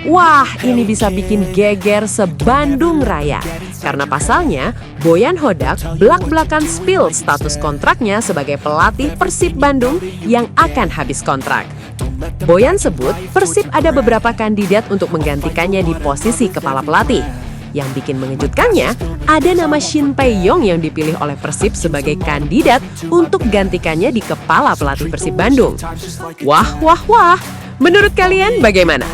Wah, ini bisa bikin geger se-Bandung Raya. Karena pasalnya, Boyan Hodak belak-belakan spill status kontraknya sebagai pelatih Persib Bandung yang akan habis kontrak. Boyan sebut Persib ada beberapa kandidat untuk menggantikannya di posisi kepala pelatih. Yang bikin mengejutkannya, ada nama Shin Tae-yong yang dipilih oleh Persib sebagai kandidat untuk gantikannya di kepala pelatih Persib Bandung. Wah, wah, wah. Menurut kalian bagaimana?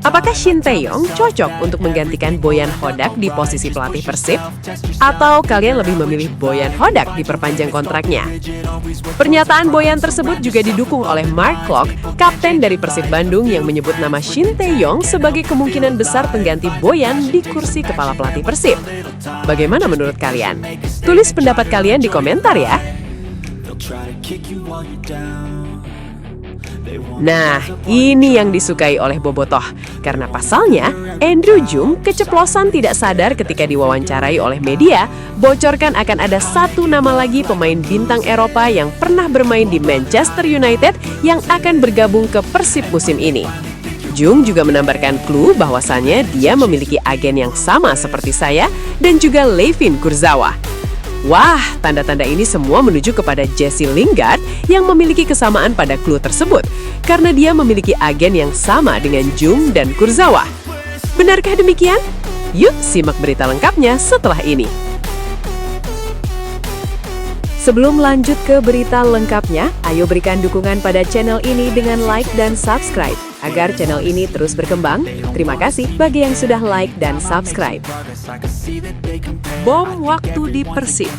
Apakah Shin Tae-yong cocok untuk menggantikan Boyan Hodak di posisi pelatih Persib? Atau kalian lebih memilih Boyan Hodak diperpanjang kontraknya? Pernyataan Boyan tersebut juga didukung oleh Mark Klok, kapten dari Persib Bandung yang menyebut nama Shin Tae-yong sebagai kemungkinan besar pengganti Boyan di kursi kepala pelatih Persib. Bagaimana menurut kalian? Tulis pendapat kalian di komentar ya! Nah, ini yang disukai oleh Bobotoh. Karena pasalnya, Andrew Jung keceplosan tidak sadar ketika diwawancarai oleh media, bocorkan akan ada satu nama lagi pemain bintang Eropa yang pernah bermain di Manchester United yang akan bergabung ke Persib musim ini. Jung juga menambahkan clue bahwasannya dia memiliki agen yang sama seperti saya dan juga Levin Kurzawa. Wah, tanda-tanda ini semua menuju kepada Jesse Lingard yang memiliki kesamaan pada clue tersebut karena dia memiliki agen yang sama dengan Jung dan Kurzawa. Benarkah demikian? Yuk simak berita lengkapnya setelah ini. Sebelum lanjut ke berita lengkapnya, ayo berikan dukungan pada channel ini dengan like dan subscribe agar channel ini terus berkembang. Terima kasih bagi yang sudah like dan subscribe. Bom waktu di Persib.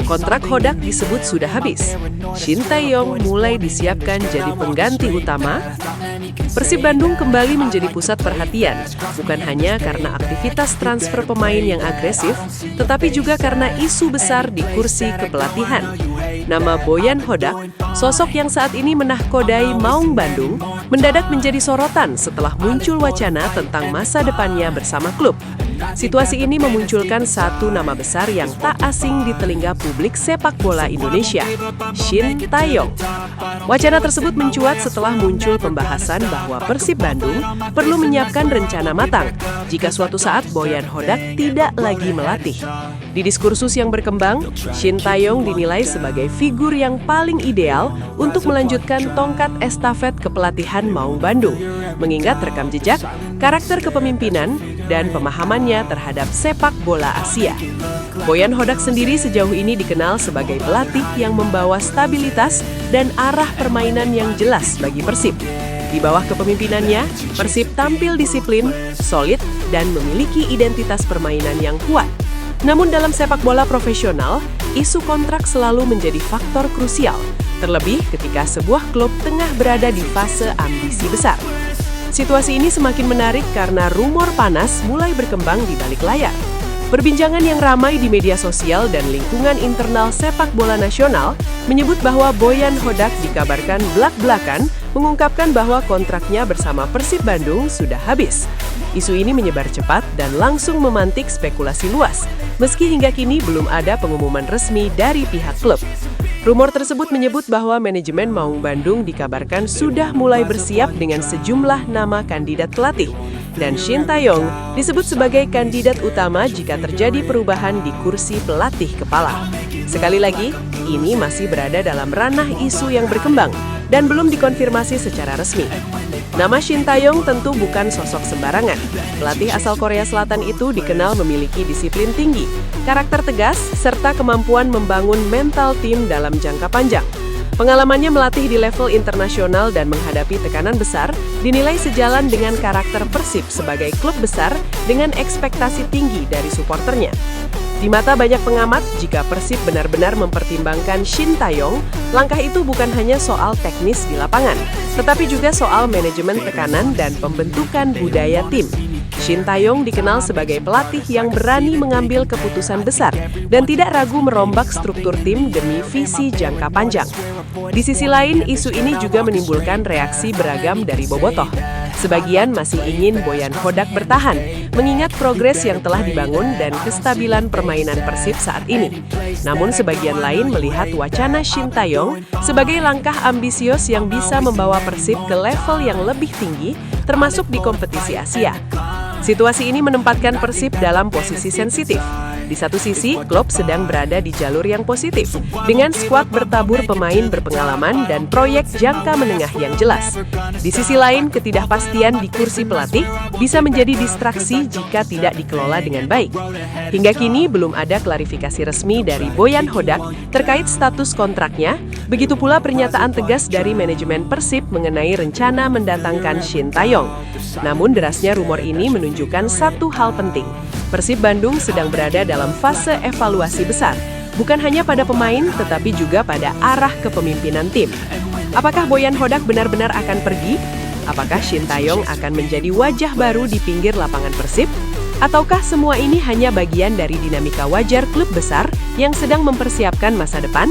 Kontrak Hodak disebut sudah habis. Shin Tae-yong mulai disiapkan jadi pengganti utama. Persib Bandung kembali menjadi pusat perhatian, bukan hanya karena aktivitas transfer pemain yang agresif, tetapi juga karena isu besar di kursi kepelatihan. Nama Boyan Hodak, sosok yang saat ini menahkodai Maung Bandung, mendadak menjadi sorotan setelah muncul wacana tentang masa depannya bersama klub. Situasi ini memunculkan satu nama besar yang tak asing di telinga publik sepak bola Indonesia, Shin Tae-yong. Wacana tersebut mencuat setelah muncul pembahasan bahwa Persib Bandung perlu menyiapkan rencana matang jika suatu saat Boyan Hodak tidak lagi melatih. Di diskursus yang berkembang, Shin Tae-yong dinilai sebagai figur yang paling ideal untuk melanjutkan tongkat estafet kepelatihan Maung Bandung, mengingat rekam jejak, karakter kepemimpinan, dan pemahamannya terhadap sepak bola Asia. Boyan Hodak sendiri sejauh ini dikenal sebagai pelatih yang membawa stabilitas dan arah permainan yang jelas bagi Persib. Di bawah kepemimpinannya, Persib tampil disiplin, solid, dan memiliki identitas permainan yang kuat. Namun dalam sepak bola profesional, isu kontrak selalu menjadi faktor krusial, terlebih ketika sebuah klub tengah berada di fase ambisi besar. Situasi ini semakin menarik karena rumor panas mulai berkembang di balik layar. Perbincangan yang ramai di media sosial dan lingkungan internal sepak bola nasional menyebut bahwa Boyan Hodak dikabarkan belak-belakan mengungkapkan bahwa kontraknya bersama Persib Bandung sudah habis. Isu ini menyebar cepat dan langsung memantik spekulasi luas, meski hingga kini belum ada pengumuman resmi dari pihak klub. Rumor tersebut menyebut bahwa manajemen Maung Bandung dikabarkan sudah mulai bersiap dengan sejumlah nama kandidat pelatih, dan Shin Tae-yong disebut sebagai kandidat utama jika terjadi perubahan di kursi pelatih kepala. Sekali lagi, ini masih berada dalam ranah isu yang berkembang dan belum dikonfirmasi secara resmi. Nama Shin Tae-yong tentu bukan sosok sembarangan. Pelatih asal Korea Selatan itu dikenal memiliki disiplin tinggi, karakter tegas, serta kemampuan membangun mental tim dalam jangka panjang. Pengalamannya melatih di level internasional dan menghadapi tekanan besar dinilai sejalan dengan karakter Persib sebagai klub besar dengan ekspektasi tinggi dari suporternya. Di mata banyak pengamat, jika Persib benar-benar mempertimbangkan Shin Tae-yong, langkah itu bukan hanya soal teknis di lapangan, tetapi juga soal manajemen tekanan dan pembentukan budaya tim. Shin Tae-yong dikenal sebagai pelatih yang berani mengambil keputusan besar dan tidak ragu merombak struktur tim demi visi jangka panjang. Di sisi lain, isu ini juga menimbulkan reaksi beragam dari bobotoh. Sebagian masih ingin Boyan Hodak bertahan, mengingat progres yang telah dibangun dan kestabilan permainan Persib saat ini. Namun sebagian lain melihat wacana Shin Tae-yong sebagai langkah ambisius yang bisa membawa Persib ke level yang lebih tinggi termasuk di kompetisi Asia. Situasi ini menempatkan Persib dalam posisi sensitif. Di satu sisi, klub sedang berada di jalur yang positif, dengan skuad bertabur pemain berpengalaman dan proyek jangka menengah yang jelas. Di sisi lain, ketidakpastian di kursi pelatih bisa menjadi distraksi jika tidak dikelola dengan baik. Hingga kini belum ada klarifikasi resmi dari Boyan Hodak terkait status kontraknya, begitu pula pernyataan tegas dari manajemen Persib mengenai rencana mendatangkan Shin Tae-yong. Namun derasnya rumor ini menunjukkan satu hal penting. Persib Bandung sedang berada dalam fase evaluasi besar, bukan hanya pada pemain, tetapi juga pada arah kepemimpinan tim. Apakah Boyan Hodak benar-benar akan pergi? Apakah Shin Tae-yong akan menjadi wajah baru di pinggir lapangan Persib? Ataukah semua ini hanya bagian dari dinamika wajar klub besar yang sedang mempersiapkan masa depan?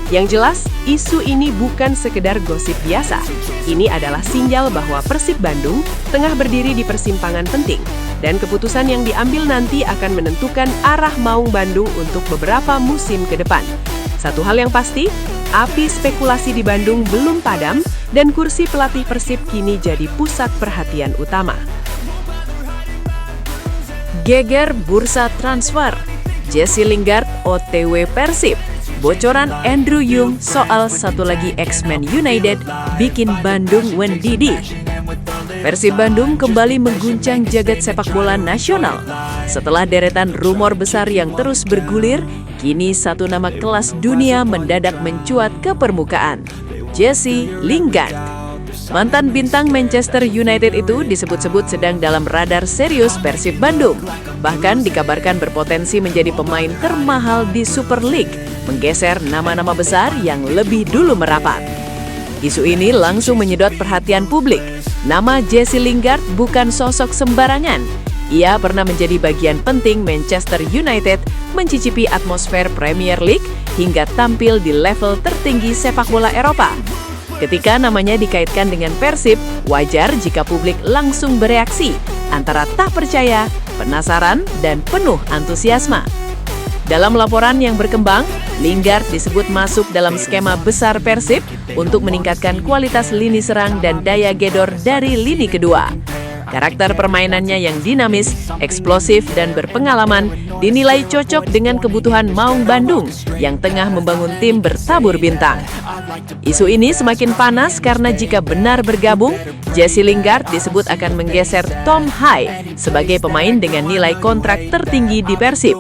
Yang jelas, isu ini bukan sekedar gosip biasa. Ini adalah sinyal bahwa Persib Bandung tengah berdiri di persimpangan penting, dan keputusan yang diambil nanti akan menentukan arah Maung Bandung untuk beberapa musim ke depan. Satu hal yang pasti, api spekulasi di Bandung belum padam, dan kursi pelatih Persib kini jadi pusat perhatian utama. Geger bursa transfer, Jesse Lingard OTW Persib. Bocoran Andrew Yung soal satu lagi X-Men United bikin Bandung mendidih. Persib Bandung kembali mengguncang jagat sepak bola nasional. Setelah deretan rumor besar yang terus bergulir, kini satu nama kelas dunia mendadak mencuat ke permukaan, Jesse Lingard. Mantan bintang Manchester United itu disebut-sebut sedang dalam radar serius Persib Bandung. Bahkan dikabarkan berpotensi menjadi pemain termahal di Super League, menggeser nama-nama besar yang lebih dulu merapat. Isu ini langsung menyedot perhatian publik. Nama Jesse Lingard bukan sosok sembarangan. Ia pernah menjadi bagian penting Manchester United mencicipi atmosfer Premier League hingga tampil di level tertinggi sepak bola Eropa. Ketika namanya dikaitkan dengan Persib, wajar jika publik langsung bereaksi antara tak percaya, penasaran, dan penuh antusiasme. Dalam laporan yang berkembang, Lingard disebut masuk dalam skema besar Persib untuk meningkatkan kualitas lini serang dan daya gedor dari lini kedua. Karakter permainannya yang dinamis, eksplosif, dan berpengalaman dinilai cocok dengan kebutuhan Maung Bandung yang tengah membangun tim bertabur bintang. Isu ini semakin panas karena jika benar bergabung, Jesse Lingard disebut akan menggeser Tom Hai sebagai pemain dengan nilai kontrak tertinggi di Persib.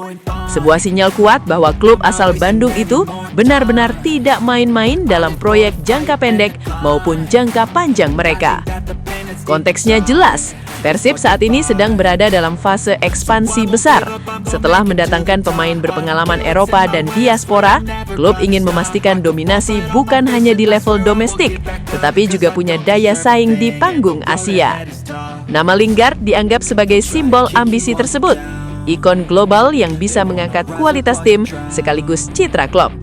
Sebuah sinyal kuat bahwa klub asal Bandung itu benar-benar tidak main-main dalam proyek jangka pendek maupun jangka panjang mereka. Konteksnya jelas, Persib saat ini sedang berada dalam fase ekspansi besar. Setelah mendatangkan pemain berpengalaman Eropa dan diaspora, klub ingin memastikan dominasi bukan hanya di level domestik, tetapi juga punya daya saing di panggung Asia. Nama Lingard dianggap sebagai simbol ambisi tersebut, ikon global yang bisa mengangkat kualitas tim sekaligus citra klub.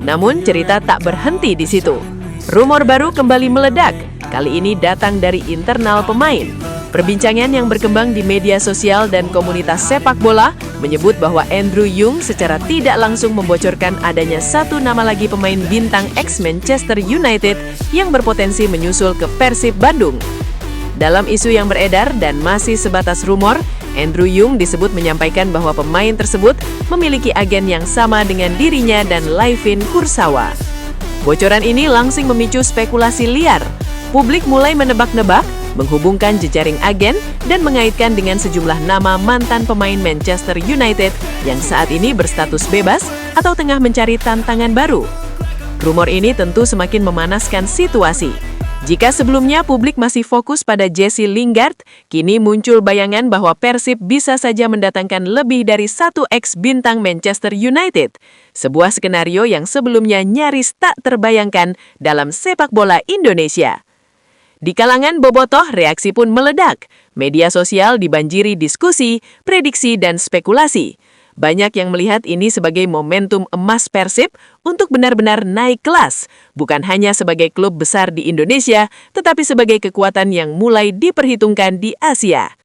Namun cerita tak berhenti di situ. Rumor baru kembali meledak. Kali ini datang dari internal pemain. Perbincangan yang berkembang di media sosial dan komunitas sepak bola menyebut bahwa Andrew Yung secara tidak langsung membocorkan adanya satu nama lagi pemain bintang ex-Manchester United yang berpotensi menyusul ke Persib Bandung. Dalam isu yang beredar dan masih sebatas rumor, Andrew Yung disebut menyampaikan bahwa pemain tersebut memiliki agen yang sama dengan dirinya dan Layvin Kurzawa. Bocoran ini langsung memicu spekulasi liar. Publik mulai menebak-nebak, menghubungkan jejaring agen, dan mengaitkan dengan sejumlah nama mantan pemain Manchester United yang saat ini berstatus bebas atau tengah mencari tantangan baru. Rumor ini tentu semakin memanaskan situasi. Jika sebelumnya publik masih fokus pada Jesse Lingard, kini muncul bayangan bahwa Persib bisa saja mendatangkan lebih dari satu ex-bintang Manchester United. Sebuah skenario yang sebelumnya nyaris tak terbayangkan dalam sepak bola Indonesia. Di kalangan bobotoh, reaksi pun meledak. Media sosial dibanjiri diskusi, prediksi, dan spekulasi. Banyak yang melihat ini sebagai momentum emas Persib untuk benar-benar naik kelas, bukan hanya sebagai klub besar di Indonesia, tetapi sebagai kekuatan yang mulai diperhitungkan di Asia.